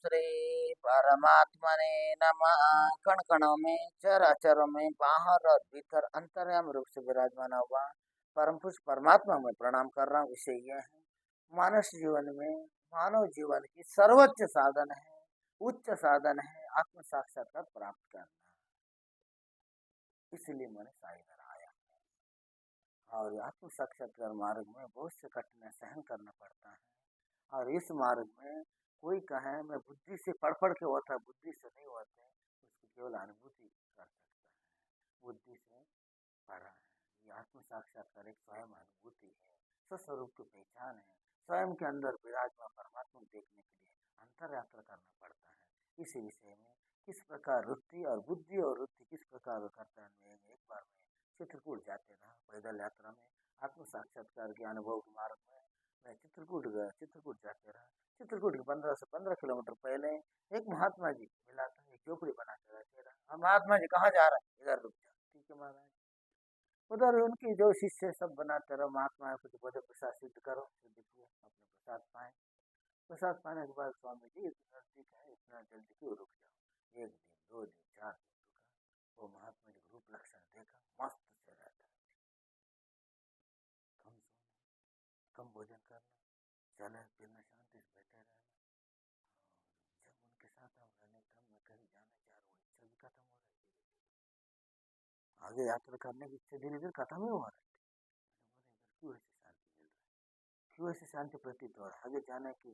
श्री परमात्मने नमः। कण कणों में, चराचरों में, बाहर और भीतर अंतर्यामी रूप से विराजमान हुआ परम पुरुष परमात्मा में प्रणाम कर रहा हूँ। विषय यह है, मानव जीवन में, मानव जीवन की सर्वोच्च साधन है, उच्च साधन है आत्म साक्षात्कार प्राप्त करना। इसलिए मैंने साई घर आया और आत्म साक्षात्कार मार्ग में बहुत से कठिनाई सहन करना पड़ता है। और इस मार्ग में कोई कहे मैं बुद्धि से पढ़ के होता, बुद्धि से नहीं होते, उसकी केवल अनुभूति कर सकता है। बुद्धि से पढ़ा है, ये आत्म साक्षात्कार एक स्वयं अनुभूति है, स्वस्वरूप की पहचान है। स्वयं के अंदर विराजमान परमात्मा को देखने के लिए अंतर यात्रा करना पड़ता है। इसी विषय में किस प्रकार वृत्ति और बुद्धि और वृत्ति किस प्रकार करता है। एक बार में चित्रकूट जाते रहा पैदल यात्रा में, आत्म साक्षात्कार के अनुभव के मार्ग में मैं चित्रकूट गया। चित्रकूट जाते रहा, चित्रकूट के 15 से 15 किलोमीटर पहले एक महात्मा जी मिला था, एक झोपड़ी बना के रहते रहा। महात्मा जी कहाँ जा रहा है, इधर रुक जा। ठीक है महाराज। उधर उनकी जो शिष्य सब बनाते रहो, महात्मा कुछ बोले प्रसाद सिद्ध करो, सिद्ध किए, अपने प्रसाद पाए। प्रसाद पाने के बाद स्वामी जी इतना नजदीक है, इतना जल्दी क्यों रुक जाओ। एक दिन, 2 दिन, 4 दिन रुका। वो महात्मा जी रूप लक्षण देखा, मस्त से रहता है, कम सोना, कम भोजन करना, चले फिरना, शांति से बैठे रहना। जब उनके साथ हम रहने क्रम में कहीं जाना चाह रहे, वो इच्छा भी खत्म हो रही है, आगे यात्रा करने की इच्छा धीरे धीरे खत्म ही हो रही है। क्यों ऐसी शांति मिल रही है, क्यों ऐसी शांति प्रतीत हो रहा है, आगे जाने की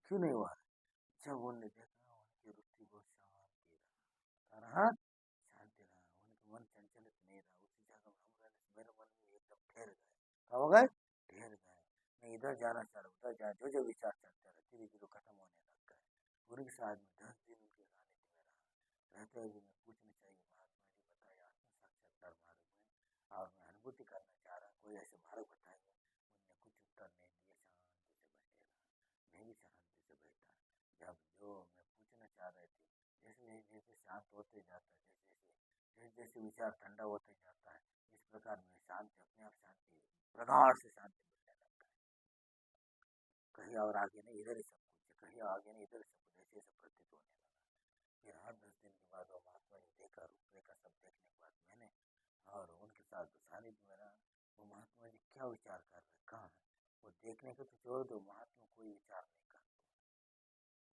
क्यों नहीं हुआ। जब उन्होंने देखा उनकी रुचि बहुत शांति रहा, शांति रहा, उनका मन चंचलित नहीं रहा। उसी जगह हम रहने से मेरे मन में एकदम ठहर गए। क्या हो गए, ठहर गए। मैं इधर जाना चाह रहा हूँ, उधर जा, जो विचार चलते रहे धीरे धीरे खत्म होने लग गए। उनके साथ में 10 दिन उनके सानिध्य में रहा। रहते हुए मैं पूछना चाहिए, महात्मा जी बताइए आत्म साक्षात्कार मार्ग में और मैं अनुभूति करना चाह रहा हूँ, कोई ऐसे मार्ग बताइए। उनने कुछ उत्तर नहीं दिए, शांति से बैठे रहा। मैं भी शांति से बैठा। जब जो मैं पूछना चाह रहे थे, जैसे जैसे शांत होते जाता है, जैसे जैसे विचार ठंडा होते जाता है, इस प्रकार में शांति अपने आप शांति प्रगाढ़ से शांति मिलने लगता है। कहीं और आगे नहीं, इधर ही सब कुछ है, कहीं आगे नहीं, इधर ही सब कुछ, ऐसे ऐसा प्रतीत होने लगा। फिर 8-10 दिन के बाद वो महात्मा जी देखा, रूपरेखा सब देखने के बाद मैंने और उनके साथ सानिध्य में रहा। वो महात्मा जी क्या विचार कर रहे, कहाँ है वो देखने को तो छोड़ दो, महात्मा कोई विचार नहीं करते।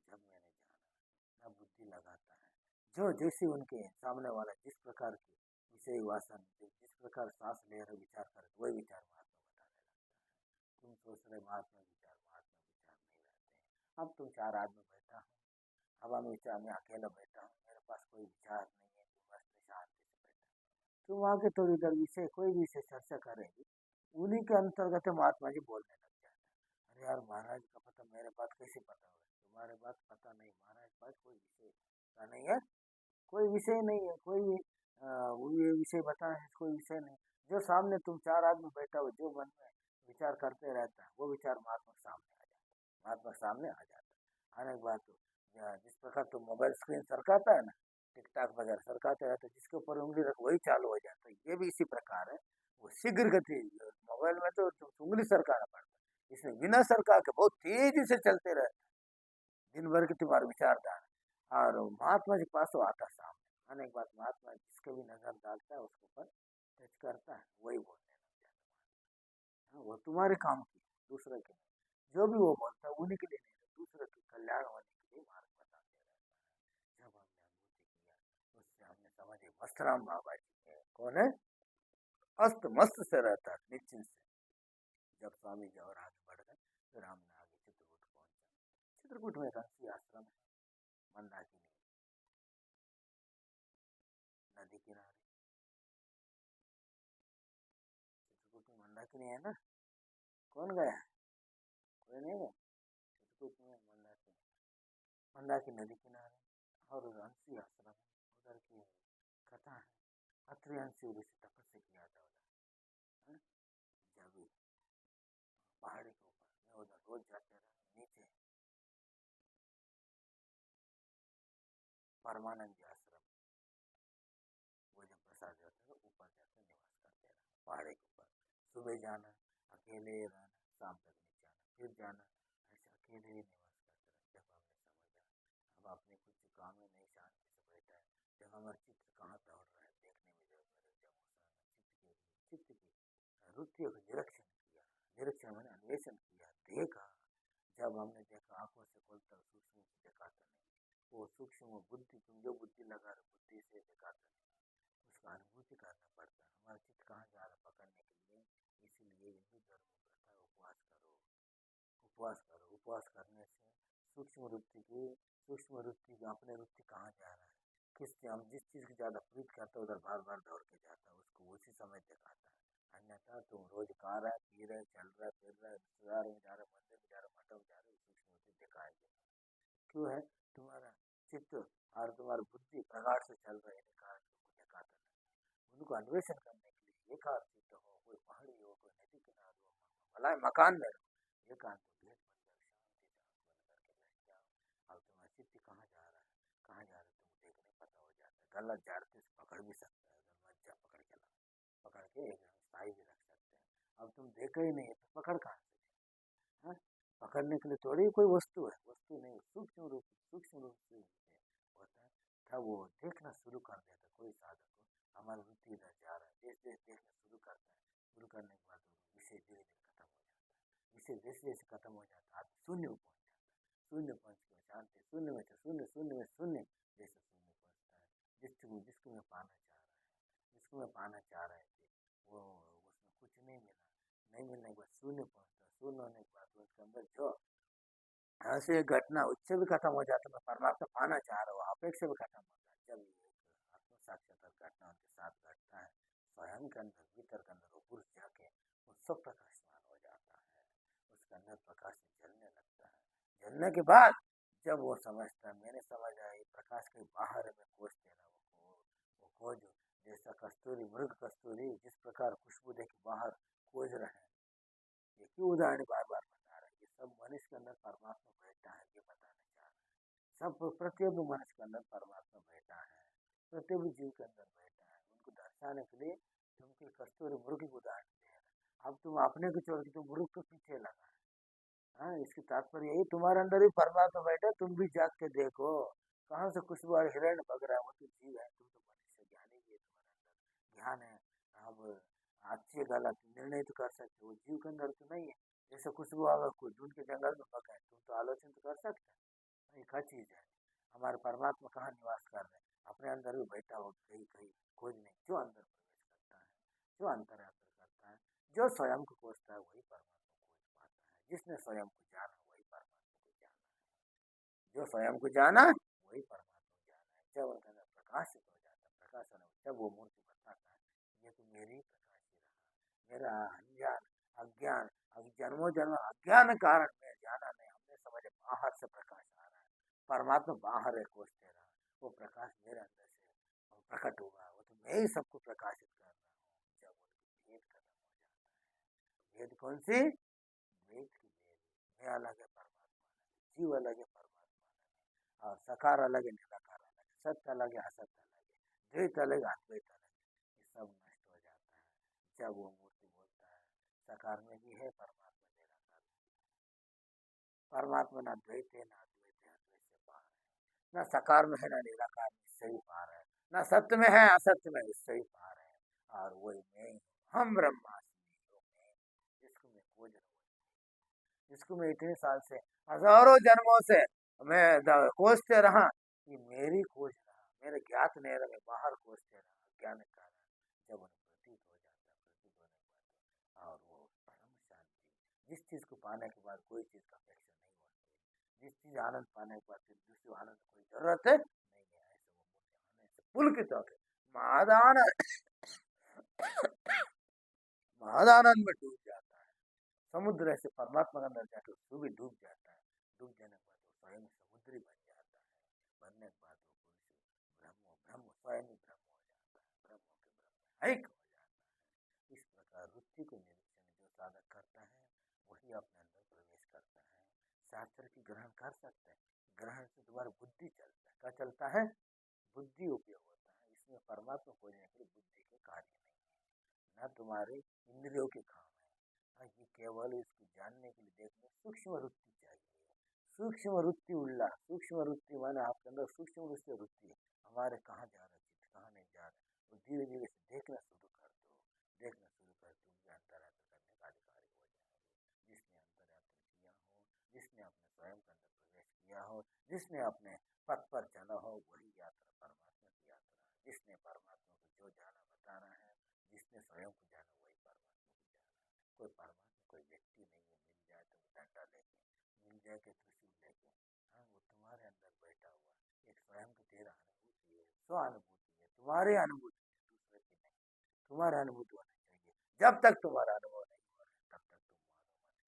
जब मैंने जाना, ना बुद्धि लगाता है, जो जैसे उनके सामने वाला जिस प्रकार की विषय वासन, जिस प्रकार सांस ले रहे विचार कर, वही विचार महात्मा बताने लगता है। तुम सोच रहे महात्मा विचार, महात्मा विचार नहीं रहते। अब तुम 4 आदमी बैठा हूँ, हवा में विचार, मैं अकेला बैठा हूँ, मेरे पास कोई विचार नहीं है, मस्त शांति से बैठा। तुम आगे तो इधर विषय कोई भी विषय चर्चा करेगी, उन्हीं के अंतर्गत महात्मा जी बोलने लग जाते हैं। अरे यार महाराज का पता, मेरे बात कैसे पता हो, तुम्हारे बात पता नहीं, महाराज पास कोई विषय का नहीं है, कोई विषय नहीं है, कोई ये विषय बताना है, कोई विषय नहीं। जो सामने तुम 4 आदमी बैठा हो, जो मन में विचार करते रहता है, वो विचार महात्मा सामने आ जाता है, महात्मा सामने आ जाता है। आने के बाद तो जिस प्रकार तुम मोबाइल स्क्रीन सरकाता है ना, टिकटॉक वगैरह सरकाते रहते, जिसके ऊपर उंगली रख वही चालू हो जाता है। ये भी इसी प्रकार है, वो शीघ्र गति मोबाइल में तो उंगली सरकाना पड़ता है, इसमें बिना सरकार के बहुत तेजी से चलते रहते दिन भर के तुम्हारे विचारधारा। और महात्मा जी पास आता सामने, आने के बाद महात्मा जिसके भी नजर डालता है उसके ऊपर टच करता है, वही बोलने लग जाता है। वो तुम्हारे काम की, दूसरे के नहीं। जो भी वो बोलता है उन्हीं के लिए नहीं, दूसरे के कल्याण होने के लिए मार्ग बताते रहता है। जब हमने अनुभूति किया, उससे हमने समझे मस्तराम बाबा जी है कौन है, अस्त मस्त से रहता है, निश्चिंत से। जब स्वामी जी और आगे बढ़ गए, फिर हमने आगे चित्रकूट पहुंचा। चित्रकूट में रणसी आश्रम है, मंदाकिनी नदी किनारे। चित्रकूट में मंदाकिनी है ना, कौन गया, कोई नहीं गया। चित्रकूट में मंदाकिनी, मंदाकिनी नदी किनारे और रणसी आश्रम है। उधर की कथा है, अत्रि हंसी ऋषि तपस्या किया था उधर, जब पहाड़ी के ऊपर में उधर रोज जाते रहे। नीचे परमानंद आश्रम, वो जब प्रसाद जाते थे ऊपर जाके निवास करते रहे पहाड़ी के ऊपर। सुबह जाना, अकेले रहना, शाम तक नीचे आना, फिर जाना, ऐसे अकेले ही निवास करते रहे। जब हमने समझा अब अपने कुछ काम में नहीं, शांति से बैठा है, जब हमारा चित्त कहाँ दौड़ रहा है देखने में, जब मेरे जब चित्त की रुचियों का निरीक्षण किया, निरीक्षण मैंने अन्वेषण किया, देखा। जब हमने देखा, आंखों से खोलता सूक्ष्म से देखा था नहीं, वो सूक्ष्म बुद्धि, तुम जो बुद्धि लगा रहे बुद्धि से देखा था नहीं, उसका अनुभूति करना पड़ता है। हमारा चित्त कहाँ जा रहा है पकड़ने के लिए। इसीलिए हिंदू धर्म में कहता है उपवास करो, उपवास करो। उपवास करने से सूक्ष्म रुचि की अपने रुचि कहाँ जा रहा है, हम जिस चीज की ज्यादा प्रीत करते हैं उधर बार बार दौड़ के जाता है, उसको उसी समय दिखाता है। अन्यथा तुम रोज खा रहा है, पी रहे, चल रहा है, फिर रहा है, रिश्तेदार में जा रहा है, मंदिर में जा रहा है, मठों में जा रहा है, सूक्ष्म रुचि दिखाएंगे। क्यों है? तुम्हारा चित्त और तुम्हारी बुद्धि प्रगाढ़ से चल रहे हैं, कारण तुमको दिखाता नहीं। उनको अन्वेषण करने के लिए एकांत चित्त हो, कोई पहाड़ी हो, कोई नदी किनारे हो, भला मकान में रहो, एकांत गेट बंद कर शांति से आंख बंद करके बैठ जाओ। अब तुम्हारा चित्त कहाँ जा रहा है, कहाँ जा रहा है तुमको देखने पता हो जाता है। गलत झाड़ते से पकड़ भी सकता है, अगर मत जा पकड़ के लाओ, पकड़ के एकदम स्थायी भी रख सकते हैं। अब तुम देखा ही नहीं है तो पकड़ कहाँ से? हाँ? पकड़ने के लिए थोड़ी कोई वस्तु है, वस्तु नहीं, सूक्ष्म रूप से होता है। तब वो देखना शुरू कर देता कोई साधक को, हमारा रुचि इधर जा रहा है, देश देश देखना शुरू करता है। शुरू करने के बाद विषय धीरे धीरे खत्म हो जाता है, विषय जैसे जैसे खत्म हो जाता है शून्य में पहुंच जाता है। शून्य पहुंच के शांति, शून्य में से शून्य, शून्य में शून्य, जैसे शून्य पहुंचता है। जिसको मैं पाना चाह रहा है, जिसको मैं पाना चाह रहे थे, वो उसमें कुछ नहीं मिला, नहीं मिलने के बाद शून्य पहुंचता है। शून्य होने के बाद उसके अंदर जो ऐसे घटना उससे भी खत्म हो जाता है, मैं परमात्मा पाना चाह रहा हूँ, अपेक्षा भी खत्म होता है। जब एक आत्म साक्षात्कार घटना उनके साथ घटता है, स्वयं के अंदर, भीतर के अंदर वो पुरुष जाके वो सब प्रकाशमान हो जाता है, उसके अंदर प्रकाश जलने लगता है। जलने के बाद जब वो समझता है, मैंने समझ आया ये प्रकाश के बाहर में खोज देना, वो खोज जैसा कस्तूरी, मृग कस्तूरी जिस प्रकार खुशबू दे के बाहर खोज रहे हैं, ये क्यों उदाहरण बार बार बता रहे हैं, ये सब मनुष्य के अंदर परमात्मा बैठा है, ये बताना चाह रहे हैं। सब प्रत्येक मनुष्य के अंदर परमात्मा बैठा है, प्रत्येक जीव के अंदर बैठा है, उनको दर्शाने के लिए तुमको कस्तूरी मृग को उदाहरण दे रहे हैं। अब तुम अपने को छोड़ के तुम मृग के पीछे लगा है। हाँ, इसकी तात्पर्य यही, तुम्हारे अंदर ही परमात्मा बैठा, तुम भी जाग के देखो। कहाँ से खुशबू हिरण पक रहा है, वो तो जीव है, तुम तो मनुष्य ज्ञानी भी है, तुम्हारे अंदर ज्ञान है। अब अच्छे गलत निर्णय तो कर सकते, वो जीव के अंदर तो नहीं है। जैसे खुशबू अगर कोई ढूंढ के जंगल में पका है, तुम तो आलोचना तो कर सकते हैं। एक हर चीज है, हमारे परमात्मा कहाँ निवास कर रहे हैं, अपने अंदर भी बैठा हो, कहीं कहीं खोज नहीं, जो अंदर प्रवेश करता है, जो अंतर अंतर करता है, जो स्वयं को खोजता है वही परमात्मा खोज पाता है। जिसने स्वयं को जाना वही परमात्मा को जाना है, जो स्वयं को जाना वही परमात्मा को जाना है। जब उनके अंदर प्रकाशित हो जाता है, प्रकाश होने जब वो मूर्ति बताता है, ये तो मेरी प्रकाश ही रहा, मेरा अज्ञान अज्ञान जन्मों जन्म अज्ञान कारण में जाना नहीं, हमने समझे बाहर से प्रकाश आ रहा है, परमात्मा बाहर है खोज दे रहा, वो प्रकाश मेरे अंदर से प्रकट हुआ, वो तो मैं ही सबको प्रकाशित कर रहा हूँ। जब उनकी भेद खत्म हो जाता है, भेद कौन सी? वेद की भेद, मैं अलग है परमात्मा अलग है, जीव अलग है परमात्मा अलग है, और सकार अलग है निराकार अलग है, सत्य अलग है असत्य अलग है, द्वैत अलग है अद्वैत अलग है, ये सब नष्ट हो जाता है। जब वो मूर्ति बोलता है सकार में भी है परमात्मा, निराकार परमात्मा ना द्वैत है ना अद्वैत है, अद्वैत से पार है, न सकार में है ना निराकार में, इससे ही पार है, न सत्य में है असत्य में, इससे ही पार है। और वही मैं, हम ब्रह्मास्मि, वो मैं जिसको मैं खोज रहा हूँ, जिसको मैं इतने साल से, हजारों जन्मों से मैं खोजते रहा, ये मेरी खोज रहा, मेरे ज्ञात नहीं रहा, मैं बाहर खोजते रहा, ज्ञान के कारण जब उन्हें प्रतीत हो जाता है, प्रतीत होने के बाद और वो परम शांति, जिस चीज को पाने के बाद कोई चीज का अपेक्षा नहीं होती, जिस चीज आनंद पाने के बाद फिर दूसरे आनंद की कोई जरूरत है नहीं है, ऐसे वो मूर्ति आने से पुलकित होकर महादान महादानंद में डूब जाता है। समुद्र ऐसे परमात्मा के अंदर जाकर उसको भी डूब जाता है। डूब जाने के बाद वो स्वयं समुद्री बन जाता है। बनने के बाद वो पुरुष ब्रह्म ब्रह्म स्वयं ही ब्रह्म हो जाता है, ब्रह्म के ब्रह्म ऐक हो जाता है। इस प्रकार रुचि को निरीक्षण जो साधक करता है वही अपने अंदर प्रवेश करता है। शास्त्र की ग्रहण कर सकते हैं, ग्रहण से तुम्हारा बुद्धि चलता है, क्या चलता है? बुद्धि उपयोग होता है। इसमें परमात्मा खोजने के लिए बुद्धि के कार्य नहीं है, न तुम्हारे इंद्रियों के काम है। ये केवल इसको जानने के लिए देखने सूक्ष्म वृत्ति चाहिए, सूक्ष्म वृत्ति उल्लास, सूक्ष्म वृत्ति माने आपके अंदर सूक्ष्म वृत्ति है, हमारे कहाँ जा रहा चित्त, कहाँ नहीं जा रहा, तो धीरे धीरे से देखना शुरू कर दो, देखना शुरू कर दो, अंतरात्र करने का अधिकारी हो जाओगे। जिसने अंतरात्र किया हो, जिसने अपने स्वयं के अंदर प्रवेश किया हो, जिसने अपने पथ पर चला हो, वही यात्रा परमात्मा की यात्रा है। जिसने परमात्मा को जो जाना बता रहा है, जिसने स्वयं को जाना वही परमात्मा को जाना है। कोई परमात्मा कोई व्यक्ति नहीं है, मिल जाए तो डंडा लेके, मिल जाए के त्रिशूल लेके, हाँ वो तुम्हारे अंदर बैठा हुआ एक स्वयं की तेरा अनुभूति है, स्व अनुभूति है, तुम्हारी अनुभूति है, दूसरे की नहीं। तुम्हारा अनुभूति होना चाहिए। जब तक तुम्हारा अनुभव नहीं हो रहा है तब तक तुम मानो मत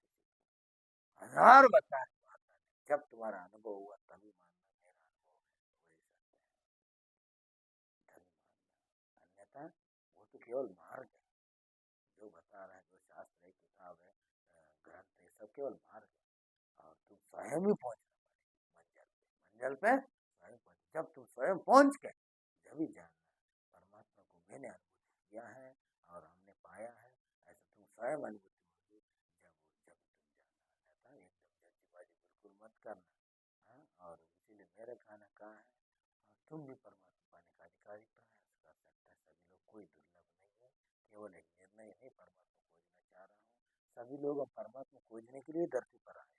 किसी की। हजार बताए मानना नहीं, जब तुम्हारा अनुभव हुआ तभी मानना मेरा अनुभव है वही सत्य है, तभी मानना। अन्यथा वो तो केवल मार्ग है, जो बता रहा है, जो शास्त्र है, किताब है, ग्रंथ है, सब केवल मार्ग है। और तुम स्वयं ही पहुंचना पड़ेगा मंजिल पे, स्वयं पहुंच। जब तुम स्वयं पहुंच गए जब ही जानना परमात्मा को मैंने अनुभूति किया है और हमने पाया है, ऐसा तुम स्वयं अनुभूति होगी जब तुम जानना। अन्यथा एकदम जल्दीबाजी बिल्कुल मत करना। हाँ, और इसीलिए मेरे कहना कहाँ है, और तुम भी परमात्मा पाने का अधिकारी प्रयास कर सकते हैं। सभी लोग, कोई दुर्लभ नहीं है, केवल एक निर्णय है परमात्मा खोजना चाह रहा हूँ। सभी लोग अब परमात्मा खोजने के लिए धरती पर आए,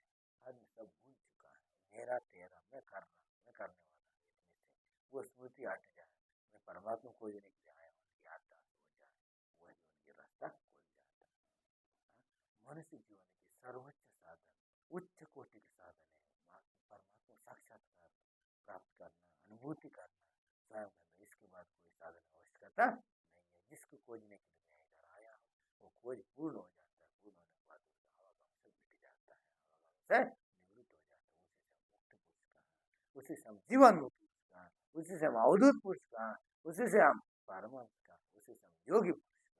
आदमी सब भूल चुका है, मेरा तेरा, मैं कर रहा, मैं करने वाला, इतने से वो स्मृति हट जाए, मैं परमात्मा खोजने के लिए आया हूँ, उनकी याददाश्त हो जाए, वही उनकी रास्ता खुल जाता है। मनुष्य जीवन के सर्वोच्च साधन, उच्च कोटि के साधन है परमात्मा साक्षात्कार प्राप्त करना, अनुभूति करना स्वयं करना। इसके बाद कोई साधन आवश्यकता नहीं है। जिसको खोजने के लिए मैं इधर आया हूँ वो खोज पूर्ण हो जाता है, पूर्ण होने के बाद उसका आवागम से मिट जाता है, आवागम से निवृत्त हो जाता है। उसी से हम मुक्त पुरुष कहाँ, उसी से हम जीवन मुक्त पुरुष कहाँ, उसी से हम अवधूत पुरुष कहाँ, उसी से हम परमहंस कहाँ, उसी से हम योगी पुरुष कहाँ।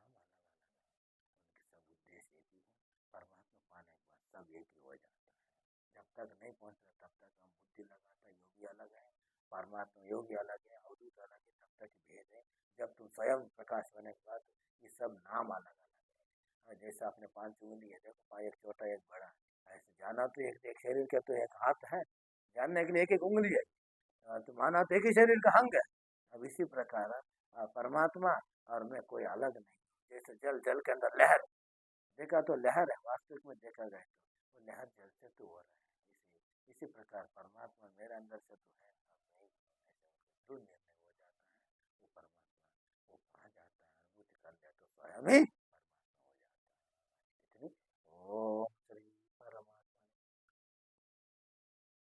नाम अलग अलग है, उनके सब उद्देश्य एक ही है। परमात्मा पाने के बाद सब एक ही हो जाता है। जब तक नहीं पहुंचता तब तक हम बुद्धि लगाता है, योगी अलग है, परमात्मा योगी अलग है, अवधूत अलग है, तब तक भेद है। जब तुम स्वयं प्रकाश होने के बाद ये सब नाम अलग अलग है। जैसे आपने 5 उंगली है, देखो एक छोटा एक बड़ा, ऐसे जाना तो एक शरीर का तो एक हाथ है, जानने के लिए एक एक उंगली है, तो माना तो एक ही शरीर का अंग है। अब इसी प्रकार परमात्मा और मैं कोई अलग नहीं। जैसे जल, जल के अंदर लहर, देखा तो लहर है, वास्तविक में देखा जाए तो वो लहर जल से तो हो रहा है। इसी प्रकार परमात्मा मेरे अंदर से तो है, अब नहीं ऐसे दृढ़ निर्णय हो जाता है, वो परमात्मा वो पा जाता है, अनुभूति कर ले तो स्वयं ही